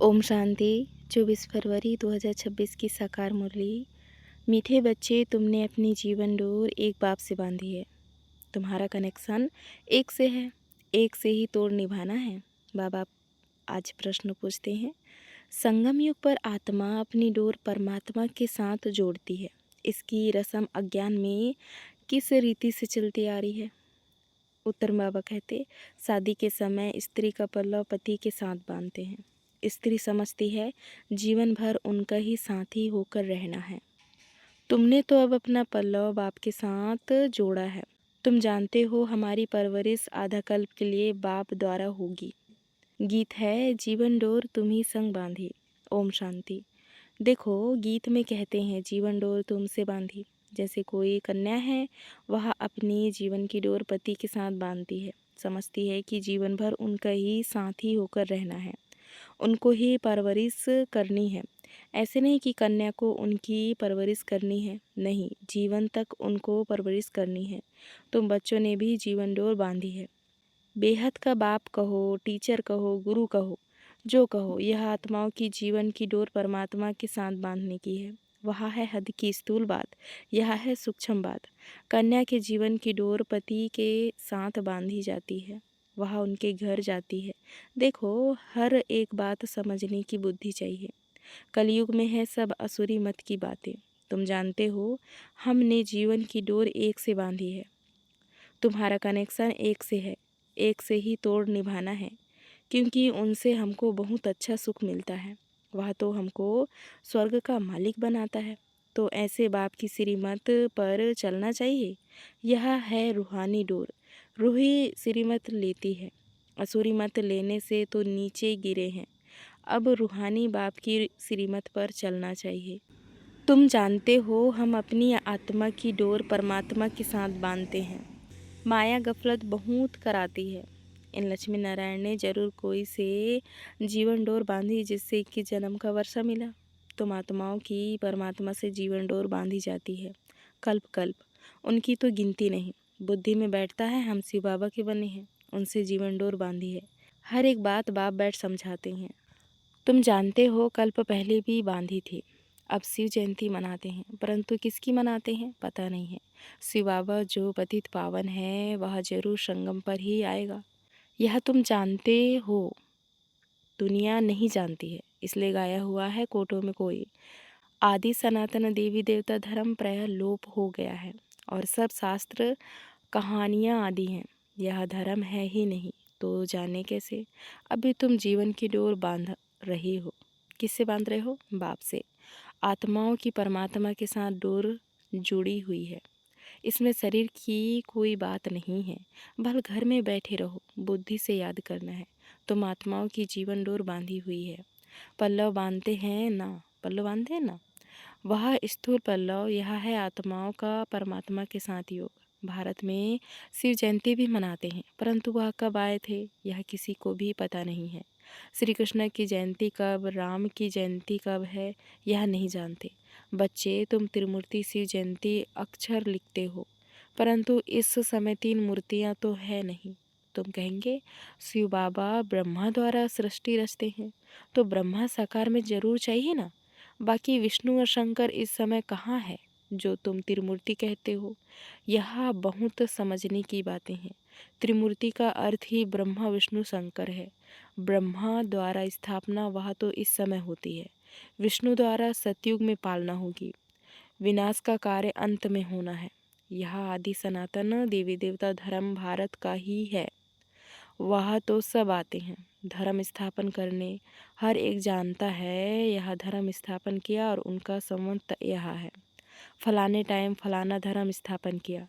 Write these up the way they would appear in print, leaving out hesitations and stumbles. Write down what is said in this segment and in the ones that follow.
ओम शांति। 24 फरवरी 2026 की साकार मुरली। मीठे बच्चे, तुमने अपनी जीवन डोर एक बाप से बांधी है। तुम्हारा कनेक्शन एक से है, एक से ही तोड़ निभाना है। बाबा आज प्रश्न पूछते हैं, संगम युग पर आत्मा अपनी डोर परमात्मा के साथ जोड़ती है। इसकी रस्म अज्ञान में किस रीति से चलती आ रही है? उत्तर बाबा कहते, शादी के समय स्त्री का पल्लव पति के साथ बांधते हैं। स्त्री समझती है जीवन भर उनका ही साथी होकर रहना है। तुमने तो अब अपना पल्लव बाप के साथ जोड़ा है। तुम जानते हो हमारी परवरिश आधा कल्प के लिए बाप द्वारा होगी। गीत है, जीवन डोर तुम ही संग बांधी। ओम शांति। देखो, गीत में कहते हैं जीवन डोर तुमसे बांधी। जैसे कोई कन्या है, वह अपनी जीवन की डोर पति के साथ बांधती है। समझती है कि जीवन भर उनका ही साथी होकर रहना है, उनको ही परवरिश करनी है। ऐसे नहीं कि कन्या को उनकी परवरिश करनी है, नहीं, जीवन तक उनको परवरिश करनी है। तुम बच्चों ने भी जीवन डोर बांधी है। बेहद का बाप कहो, टीचर कहो, गुरु कहो, जो कहो, यह आत्माओं की जीवन की डोर परमात्मा के साथ बांधने की है। वह है हद की स्थूल बात, यह है सूक्ष्म बात। कन्या के जीवन की डोर पति के साथ बांधी जाती है, वह उनके घर जाती है। देखो, हर एक बात समझने की बुद्धि चाहिए। कलयुग में है सब असुरी मत की बातें। तुम जानते हो हमने जीवन की डोर एक से बांधी है। तुम्हारा कनेक्शन एक से है, एक से ही तोड़ निभाना है, क्योंकि उनसे हमको बहुत अच्छा सुख मिलता है। वह तो हमको स्वर्ग का मालिक बनाता है। तो ऐसे बाप की श्रीमत पर चलना चाहिए। यह है रूहानी डोर। रूही श्रीमत लेती है, असुरी मत लेने से तो नीचे गिरे हैं। अब रूहानी बाप की श्रीमत पर चलना चाहिए। तुम जानते हो हम अपनी आत्मा की डोर परमात्मा के साथ बांधते हैं। माया गफलत बहुत कराती है। इन लक्ष्मी नारायण ने जरूर कोई से जीवन डोर बांधी जिससे कि जन्म का वर्षा मिला। तुम आत्माओं की परमात्मा से जीवन डोर बांधी जाती है, कल्प कल्प। उनकी तो गिनती नहीं। बुद्धि में बैठता है हम शिव बाबा के बने हैं, उनसे जीवन डोर बांधी है। हर एक बात बाप बैठ समझाते हैं। तुम जानते हो कल्प पहले भी बांधी थी। अब शिव जयंती मनाते हैं, परंतु किसकी मनाते हैं पता नहीं है। शिव बाबा जो पतित पावन है वह जरूर संगम पर ही आएगा, यह तुम जानते हो। दुनिया नहीं जानती है, इसलिए गाया हुआ है कोटों में कोई। आदि सनातन देवी देवता धर्म प्राय लोप हो गया है और सब शास्त्र कहानियाँ आदि हैं। यह धर्म है ही नहीं, तो जाने कैसे। अभी तुम जीवन की डोर बांध रही हो। किससे बांध रहे हो? बाप से। आत्माओं की परमात्मा के साथ डोर जुड़ी हुई है। इसमें शरीर की कोई बात नहीं है। भल घर में बैठे रहो, बुद्धि से याद करना है। तुम आत्माओं की जीवन डोर बांधी हुई है। पल्लव बांधते हैं ना, पल्लव बांधते हैं ना, वह स्थूल पल्लव, यह है आत्माओं का परमात्मा के साथ योग। भारत में शिव जयंती भी मनाते हैं, परंतु वह कब आए थे यह किसी को भी पता नहीं है। श्री कृष्ण की जयंती कब, राम की जयंती कब है, यह नहीं जानते। बच्चे, तुम त्रिमूर्ति शिव जयंती अक्षर लिखते हो, परंतु इस समय 3 मूर्तियाँ तो है नहीं। तुम कहेंगे शिव बाबा ब्रह्मा द्वारा सृष्टि रचते हैं, तो ब्रह्मा साकार में जरूर चाहिए ना। बाकी विष्णु और शंकर इस समय कहाँ है जो तुम त्रिमूर्ति कहते हो? यह बहुत समझने की बातें हैं। त्रिमूर्ति का अर्थ ही ब्रह्मा विष्णु शंकर है। ब्रह्मा द्वारा स्थापना वह तो इस समय होती है, विष्णु द्वारा सतयुग में पालना होगी, विनाश का कार्य अंत में होना है। यह आदि सनातन देवी देवता धर्म भारत का ही है। वह तो सब आते हैं धर्म स्थापन करने। हर एक जानता है यह धर्म स्थापन किया और उनका संवत यह है, फलाने टाइम फलाना धर्म स्थापन किया।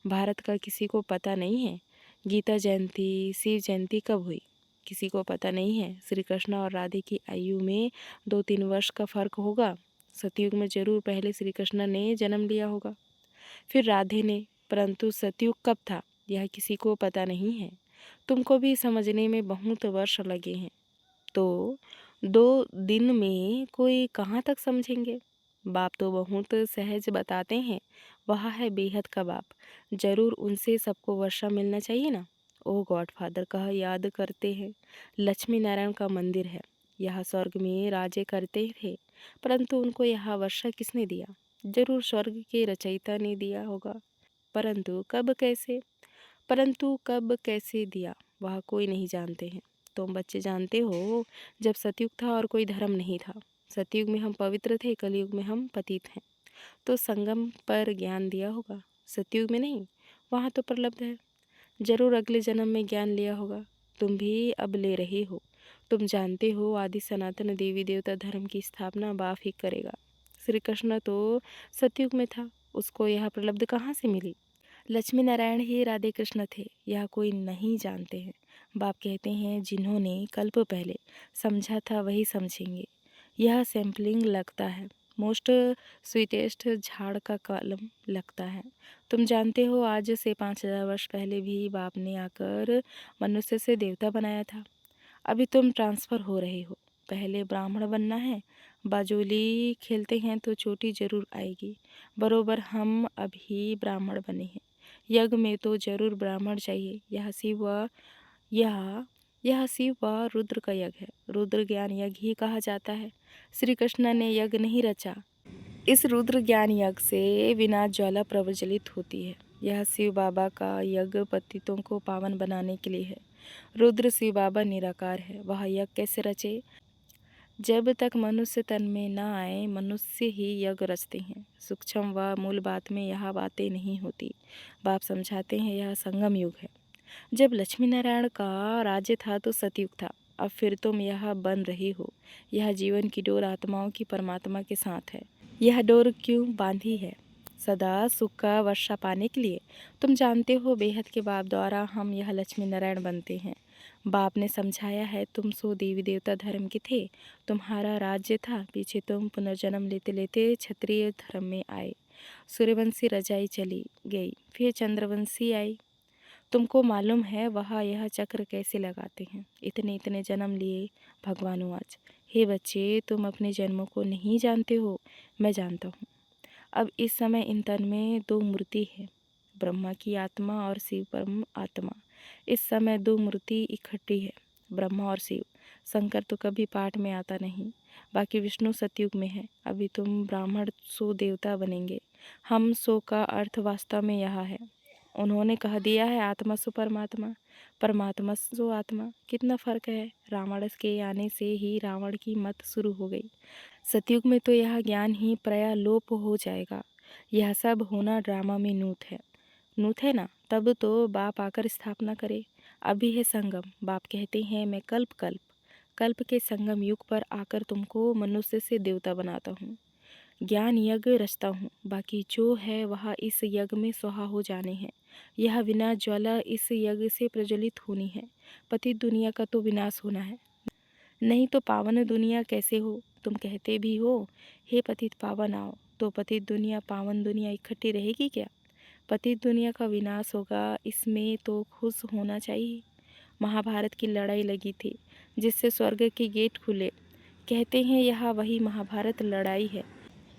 भारत का किसी को पता नहीं है। गीता जयंती, शिव जयंती कब हुई किसी को पता नहीं है। श्री कृष्ण और राधे की आयु में 2-3 वर्ष का फर्क होगा। सतयुग में जरूर पहले श्री कृष्ण ने जन्म लिया होगा, फिर राधे ने, परंतु सतयुग कब था यह किसी को पता नहीं है। तुमको भी समझने में बहुत वर्ष लगे हैं, तो 2 दिन में कोई कहाँ तक समझेंगे। बाप तो बहुत सहज बताते हैं, वह है बेहद का बाप। जरूर उनसे सबको वर्षा मिलना चाहिए ना। ओ गॉडफादर कह याद करते हैं, लक्ष्मी नारायण का मंदिर है। यहाँ स्वर्ग में राजे करते थे, परंतु उनको यहाँ वर्षा किसने दिया? जरूर स्वर्ग के रचयिता ने दिया होगा, परंतु कब कैसे दिया वह कोई नहीं जानते हैं। तुम बच्चे जानते हो, जब सतयुग था और कोई धर्म नहीं था। सतयुग में हम पवित्र थे, कलयुग में हम पतित हैं, तो संगम पर ज्ञान दिया होगा। सतयुग में नहीं, वहाँ तो प्रलब्ध है। जरूर अगले जन्म में ज्ञान लिया होगा, तुम भी अब ले रहे हो। तुम जानते हो आदि सनातन देवी देवता धर्म की स्थापना बाप ही करेगा। श्री कृष्ण तो सतयुग में था, उसको यह प्रलब्ध कहाँ से मिली? लक्ष्मी नारायण ही राधे कृष्ण थे, यह कोई नहीं जानते हैं। बाप कहते हैं जिन्होंने कल्प पहले समझा था वही समझेंगे। यह सैम्पलिंग लगता है, मोस्ट स्वीटेस्ट झाड़ का कलम लगता है। तुम जानते हो आज से 5000 वर्ष पहले भी बाप ने आकर मनुष्य से देवता बनाया था। अभी तुम ट्रांसफ़र हो रहे हो। पहले ब्राह्मण बनना है, बाजोली खेलते हैं तो चोटी जरूर आएगी। बरोबर हम अभी ब्राह्मण बने हैं। यज्ञ में तो जरूर ब्राह्मण चाहिए। यह शिव व रुद्र का यज्ञ है। रुद्र ज्ञान यज्ञ ही कहा जाता है। श्री कृष्ण ने यज्ञ नहीं रचा। इस रुद्र ज्ञान यज्ञ से विनाश ज्वाला प्रज्वलित होती है। यह शिव बाबा का यज्ञ पतितों को पावन बनाने के लिए है। रुद्र शिव बाबा निराकार है, वह यज्ञ कैसे रचे? जब तक मनुष्य तन में न आए, मनुष्य ही यज्ञ रचते हैं। सूक्ष्म व मूल बात में यह बातें नहीं होती। बाप समझाते हैं यह संगम युग है। जब लक्ष्मी नारायण का राज्य था तो सतयुग था। अब फिर तुम यह बन रही हो। यह जीवन की डोर आत्माओं की परमात्मा के साथ है। यह डोर क्यों बांधी है? सदा सुख का वर्षा पाने के लिए। तुम जानते हो बेहद के बाप द्वारा हम यह लक्ष्मी नारायण बनते हैं। बाप ने समझाया है तुम सो देवी देवता धर्म के थे, तुम्हारा राज्य था। पीछे तुम पुनर्जन्म लेते लेते क्षत्रिय धर्म में आए। सूर्यवंशी रजाई चली गई, फिर चंद्रवंशी आई। तुमको मालूम है वह यह चक्र कैसे लगाते हैं? इतने इतने जन्म लिए भगवान आज। हे बच्चे, तुम अपने जन्मों को नहीं जानते हो, मैं जानता हूँ। अब इस समय इन तन में दो मूर्ति है, ब्रह्मा की आत्मा और शिव परम आत्मा। इस समय दो मूर्ति इकट्ठी है, ब्रह्मा और शिव। शंकर तो कभी पाठ में आता नहीं, बाकी विष्णु सतयुग में है। अभी तुम ब्राह्मण सो देवता बनेंगे। हम सो का अर्थ वास्तव में यह है। उन्होंने कह दिया है आत्मा सो परमात्मा, परमात्मा सो आत्मा। कितना फ़र्क है। रावण के आने से ही रावण की मत शुरू हो गई। सतयुग में तो यह ज्ञान ही प्राय लोप हो जाएगा। यह सब होना ड्रामा में नूत है ना, तब तो बाप आकर स्थापना करे। अभी है संगम। बाप कहते हैं मैं कल्प के संगम युग पर आकर तुमको मनुष्य से देवता बनाता हूँ। ज्ञान यज्ञ रचता हूँ, बाकी जो है वह इस यज्ञ में स्वाहा हो जाने हैं। यह विनाश ज्वाला इस यज्ञ से प्रज्वलित होनी है। पतित दुनिया का तो विनाश होना है, नहीं तो पावन दुनिया कैसे हो? तुम कहते भी हो हे पतित पावन आओ, तो पतित दुनिया पावन दुनिया इकट्ठी रहेगी क्या? पतित दुनिया का विनाश होगा, इसमें तो खुश होना चाहिए। महाभारत की लड़ाई लगी थी जिससे स्वर्ग के गेट खुले। कहते हैं यह वही महाभारत लड़ाई है।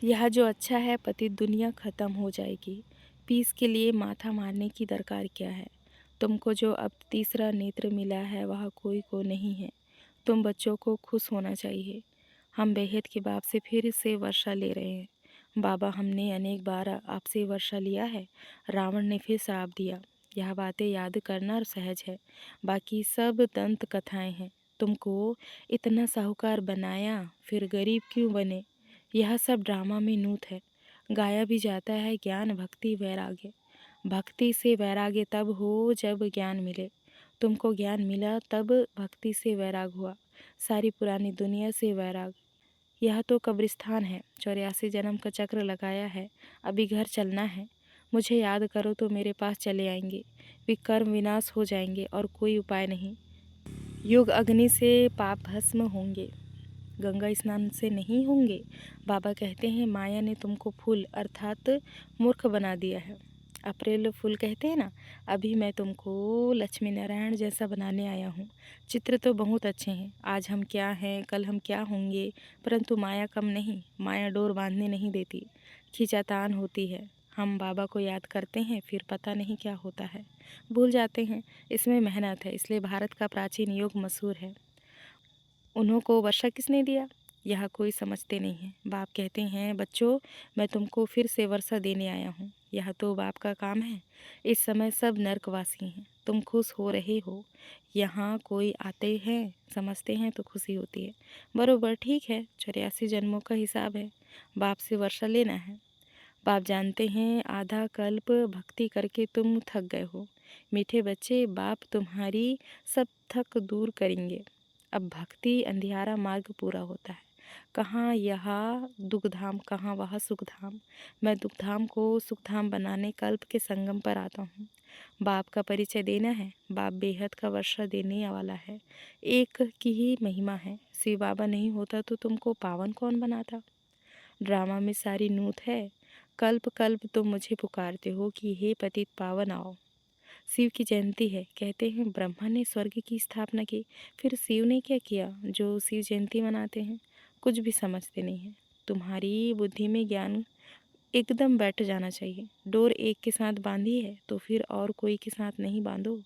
यह जो अच्छा है, पतित दुनिया ख़त्म हो जाएगी। पीस के लिए माथा मारने की दरकार क्या है? तुमको जो अब तीसरा नेत्र मिला है वह कोई को नहीं है। तुम बच्चों को खुश होना चाहिए। हम बेहद के बाप से फिर से वर्षा ले रहे हैं। बाबा, हमने अनेक बार आपसे वर्षा लिया है। रावण ने फिर श्राप दिया। यह बातें याद करना सहज है, बाकी सब दंत कथाएं हैं। तुमको इतना साहूकार बनाया, फिर गरीब क्यों बने? यह सब ड्रामा में नूत है। गाया भी जाता है ज्ञान भक्ति वैराग्य। भक्ति से वैराग्य तब हो जब ज्ञान मिले। तुमको ज्ञान मिला तब भक्ति से वैराग हुआ। सारी पुरानी दुनिया से वैराग। यह तो कब्रिस्तान है। 84 जन्म का चक्र लगाया है, अभी घर चलना है। मुझे याद करो तो मेरे पास चले आएंगे। विकर्म विनाश हो जाएंगे और कोई उपाय नहीं। युग अग्नि से पाप भस्म होंगे, गंगा स्नान से नहीं होंगे। बाबा कहते हैं माया ने तुमको फूल अर्थात मूर्ख बना दिया है। अप्रैल फूल कहते हैं ना, अभी मैं तुमको लक्ष्मी नारायण जैसा बनाने आया हूँ। चित्र तो बहुत अच्छे हैं, आज हम क्या हैं कल हम क्या होंगे, परंतु माया कम नहीं। माया डोर बांधने नहीं देती, खींचातान होती है। हम बाबा को याद करते हैं फिर पता नहीं क्या होता है, भूल जाते हैं। इसमें मेहनत है, इसलिए भारत का प्राचीन योग मशहूर है। उन्हों को वर्षा किसने दिया, यह कोई समझते नहीं है। बाप कहते हैं, बच्चों मैं तुमको फिर से वर्षा देने आया हूँ, यह तो बाप का काम है। इस समय सब नर्कवासी हैं, तुम खुश हो रहे हो। यहाँ कोई आते हैं समझते हैं तो खुशी होती है। बरोबर ठीक है, 84 जन्मों का हिसाब है, बाप से वर्षा लेना है। बाप जानते हैं आधा कल्प भक्ति करके तुम थक गए हो। मीठे बच्चे, बाप तुम्हारी सब थक दूर करेंगे। अब भक्ति अंधियारा मार्ग पूरा होता है। कहाँ यहाँ दुखधाम, कहाँ वहाँ सुखधाम। मैं दुखधाम को सुखधाम बनाने कल्प के संगम पर आता हूँ। बाप का परिचय देना है, बाप बेहद का वर्षा देने वाला है। एक की ही महिमा है, शिव बाबा नहीं होता तो तुमको पावन कौन बनाता। ड्रामा में सारी नूत है। कल्प कल्प तुम मुझे पुकारते हो कि हे पतित पावन आओ। शिव की जयंती है, कहते हैं ब्रह्मा ने स्वर्ग की स्थापना की, फिर शिव ने क्या किया जो शिव जयंती मनाते हैं। कुछ भी समझते नहीं हैं। तुम्हारी बुद्धि में ज्ञान एकदम बैठ जाना चाहिए। डोर एक के साथ बांधी है तो फिर और कोई के साथ नहीं बांधो,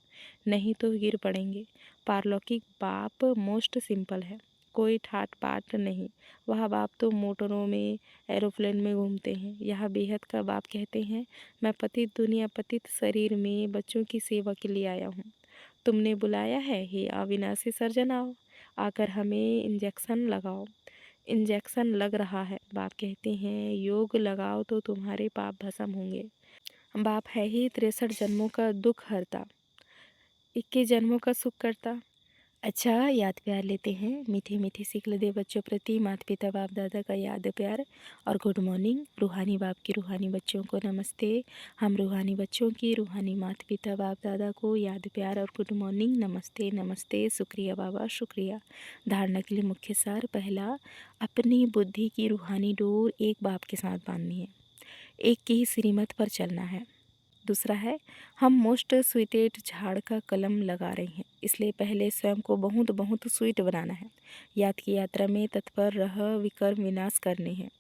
नहीं तो गिर पड़ेंगे। पारलौकिक बाप मोस्ट सिंपल है, कोई ठाट बाट नहीं। वह बाप तो मोटरों में एरोप्लेन में घूमते हैं। यह बेहद का बाप कहते हैं, मैं पतित दुनिया पतित शरीर में बच्चों की सेवा के लिए आया हूँ। तुमने बुलाया है, हे अविनाशी सर्जन आओ, आकर हमें इंजेक्शन लगाओ। इंजेक्शन लग रहा है। बाप कहते हैं, योग लगाओ तो तुम्हारे पाप भस्म होंगे। बाप है ही 63 जन्मों का दुख हरता, 21 जन्मों का सुख करता। अच्छा, याद प्यार लेते हैं। मीठी मीठी सीख दे बच्चों प्रति माता पिता बाप दादा का याद प्यार और गुड मॉर्निंग। रूहानी बाप की रूहानी बच्चों को नमस्ते। हम रूहानी बच्चों की रूहानी माता पिता बाप दादा को याद प्यार और गुड मॉर्निंग, नमस्ते नमस्ते, शुक्रिया बाबा शुक्रिया। धारणा के लिए मुख्य सार, पहला, अपनी बुद्धि की रूहानी डोर एक बाप के साथ बांधनी है, एक की ही श्रीमत पर चलना है। दूसरा है, हम मोस्ट स्वीटेड झाड़ का कलम लगा रहे हैं, इसलिए पहले स्वयं को बहुत बहुत स्वीट बनाना है। याद की यात्रा में तत्पर रह विकर्म विनाश करने हैं।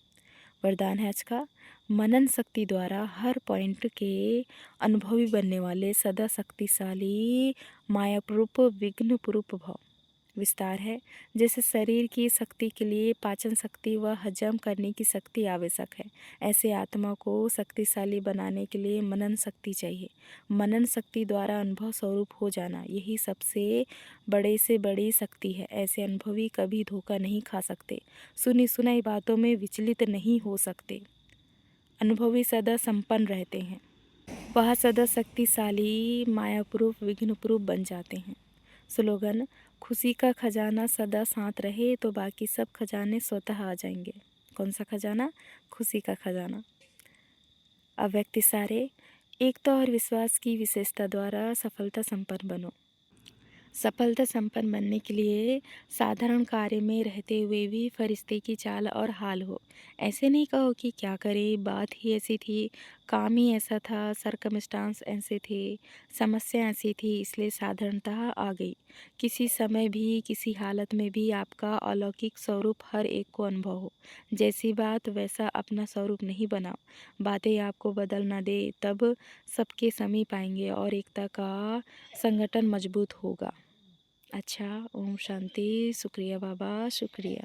वरदान है आज का, मनन शक्ति द्वारा हर पॉइंट के अनुभवी बनने वाले सदा शक्तिशाली मायाप्रूप विघ्न पुरूप भव। विस्तार है, जैसे शरीर की शक्ति के लिए पाचन शक्ति व हजम करने की शक्ति आवश्यक है, ऐसे आत्मा को शक्तिशाली बनाने के लिए मनन शक्ति चाहिए। मनन शक्ति द्वारा अनुभव स्वरूप हो जाना, यही सबसे बड़े से बड़ी शक्ति है। ऐसे अनुभवी कभी धोखा नहीं खा सकते, सुनी सुनाई बातों में विचलित नहीं हो सकते। अनुभवी सदा संपन्न रहते हैं, वह सदा शक्तिशाली मायाप्रूफ विघ्नप्रूफ बन जाते हैं। स्लोगन, खुशी का खजाना सदा साथ रहे तो बाकी सब खजाने स्वतः आ जाएंगे। कौन सा खजाना? खुशी का खजाना। अव्यक्त इशारे, एकता और विश्वास की विशेषता द्वारा सफलता संपन्न बनो। सफलता संपन्न बनने के लिए साधारण कार्य में रहते हुए भी फरिश्ते की चाल और हाल हो। ऐसे नहीं कहो कि क्या करें, बात ही ऐसी थी, काम ही ऐसा था, सरकमस्टांस ऐसे थे, समस्या ऐसी थी, इसलिए साधारणतः आ गई। किसी समय भी किसी हालत में भी आपका अलौकिक स्वरूप हर एक को अनुभव हो। जैसी बात वैसा अपना स्वरूप नहीं बनाओ, बातें आपको बदल ना दे, तब सबके समीप आएंगे और एकता का संगठन मजबूत होगा। अच्छा, ओम शांति, शुक्रिया बाबा शुक्रिया।